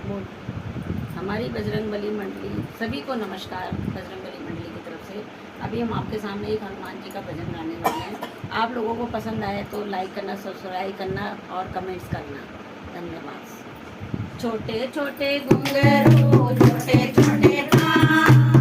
बोल। हमारी बजरंगबली मंडली सभी को नमस्कार। बजरंगबली मंडली की तरफ से अभी हम आपके सामने एक हनुमान जी का भजन गाने वाले हैं। आप लोगों को पसंद आए तो लाइक करना, सब्सक्राइब करना और कमेंट्स करना। धन्यवाद। छोटे छोटे घुंघरू छोटे छोटे कान,